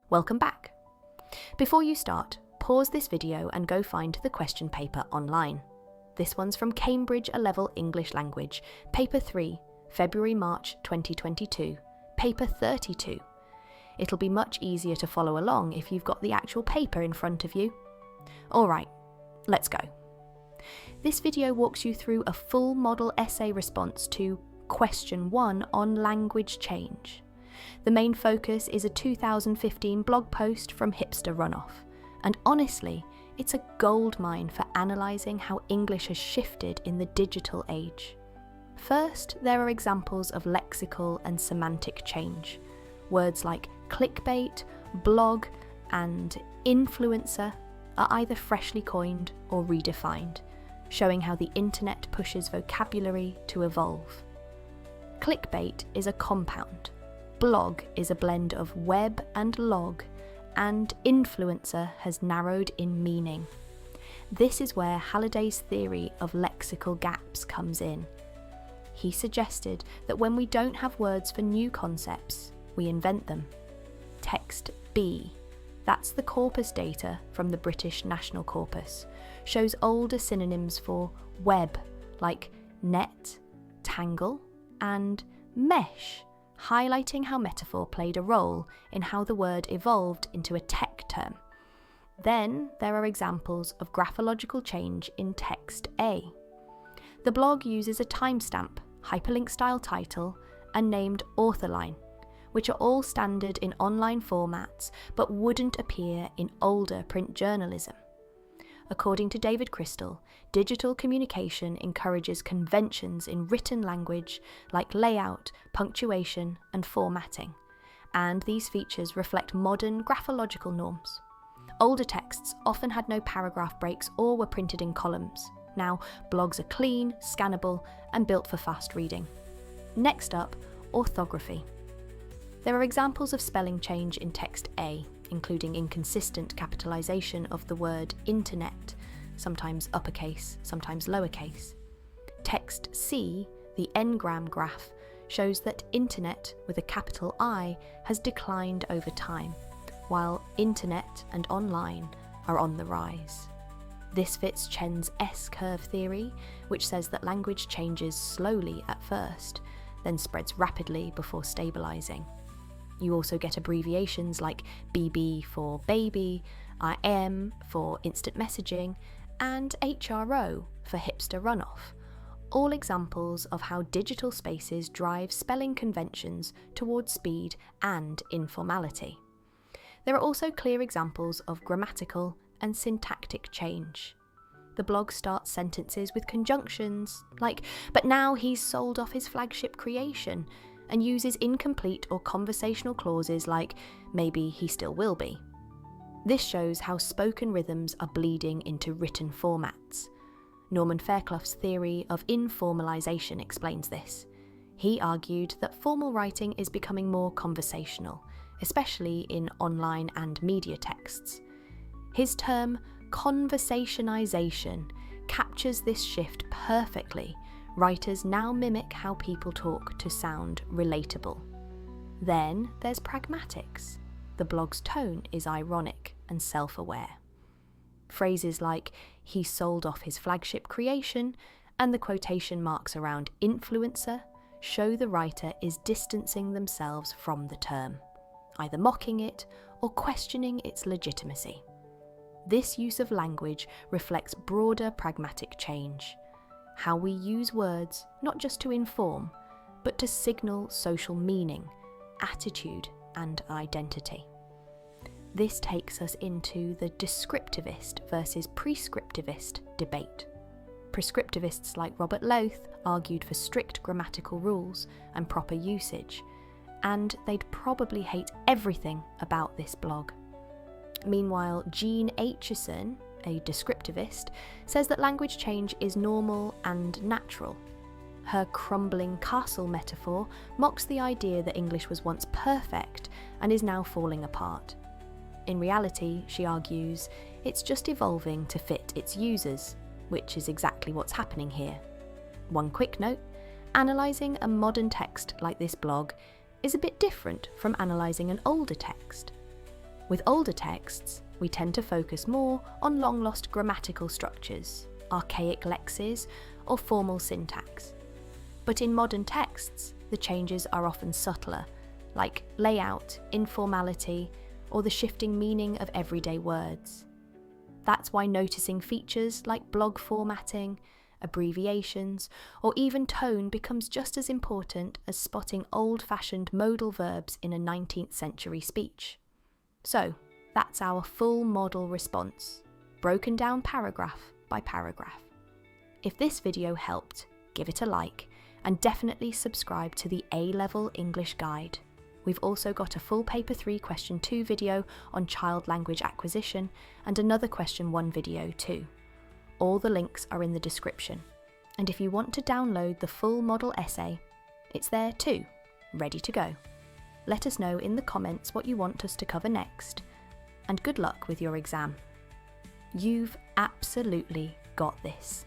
Welcome back. Before you start, pause this video and go find the question paper online. This one's from Cambridge A-Level English Language, Paper 3, February-March 2022, Paper 32. It'll be much easier to follow along if you've got the actual paper in front of you. Alright, let's go. This video walks you through a full model essay response to Question 1 on language change. The main focus is a 2015 blog post from Hipster Runoff, and honestly, it's a goldmine for analysing how English has shifted in the digital age. First, there are examples of lexical and semantic change. Words like clickbait, blog, and influencer are either freshly coined or redefined, showing how the internet pushes vocabulary to evolve. Clickbait is a compound, blog is a blend of web and log, and influencer has narrowed in meaning. This is where Halliday's theory of lexical gaps comes in. He suggested that when we don't have words for new concepts, we invent them. Text B, that's the corpus data from the British National Corpus, shows older synonyms for web, like net, tangle, and mesh, highlighting how metaphor played a role in how the word evolved into a tech term. Then there are examples of graphological change in text A. The blog uses a timestamp, hyperlink style title, and named authorline, which are all standard in online formats but wouldn't appear in older print journalism. According to David Crystal, digital communication encourages conventions in written language like layout, punctuation, and formatting, and these features reflect modern graphological norms. Older texts often had no paragraph breaks or were printed in columns. Now, blogs are clean, scannable, and built for fast reading. Next up, orthography. There are examples of spelling change in text A, including inconsistent capitalization of the word internet, sometimes uppercase, sometimes lowercase. Text C, the n-gram graph, shows that internet with a capital I has declined over time, while internet and online are on the rise. This fits Chen's S-curve theory, which says that language changes slowly at first, then spreads rapidly before stabilizing. You also get abbreviations like BB for baby, IM for instant messaging, and HRO for hipster runoff, all examples of how digital spaces drive spelling conventions towards speed and informality. There are also clear examples of grammatical and syntactic change. The blog starts sentences with conjunctions like, but now he's sold off his flagship creation, and uses incomplete or conversational clauses like, maybe he still will be. This shows how spoken rhythms are bleeding into written formats. Norman Fairclough's theory of informalization explains this. He argued that formal writing is becoming more conversational, especially in online and media texts. His term, conversationization, captures this shift perfectly. Writers now mimic how people talk to sound relatable. Then there's pragmatics. The blog's tone is ironic and self-aware. Phrases like, he sold off his flagship creation, and the quotation marks around influencer show the writer is distancing themselves from the term, either mocking it or questioning its legitimacy. This use of language reflects broader pragmatic change. How we use words not just to inform, but to signal social meaning, attitude, and identity. This takes us into the descriptivist versus prescriptivist debate. Prescriptivists like Robert Lowth argued for strict grammatical rules and proper usage, and they'd probably hate everything about this blog. Meanwhile, Aitchison, a descriptivist, says that language change is normal and natural. Her crumbling castle metaphor mocks the idea that English was once perfect and is now falling apart. In reality, she argues, it's just evolving to fit its users, which is exactly what's happening here. One quick note, analysing a modern text like this blog is a bit different from analysing an older text. With older texts, we tend to focus more on long-lost grammatical structures, archaic lexes, or formal syntax. But in modern texts, the changes are often subtler, like layout, informality, or the shifting meaning of everyday words. That's why noticing features like blog formatting, abbreviations, or even tone becomes just as important as spotting old-fashioned modal verbs in a 19th century speech. So, that's our full model response, broken down paragraph by paragraph. If this video helped, give it a like, and definitely subscribe to the A-Level English Guide. We've also got a full Paper 3 Question 2 video on child language acquisition and another Question 1 video too. All the links are in the description. And if you want to download the full model essay, it's there too, ready to go. Let us know in the comments what you want us to cover next. And good luck with your exam. You've absolutely got this.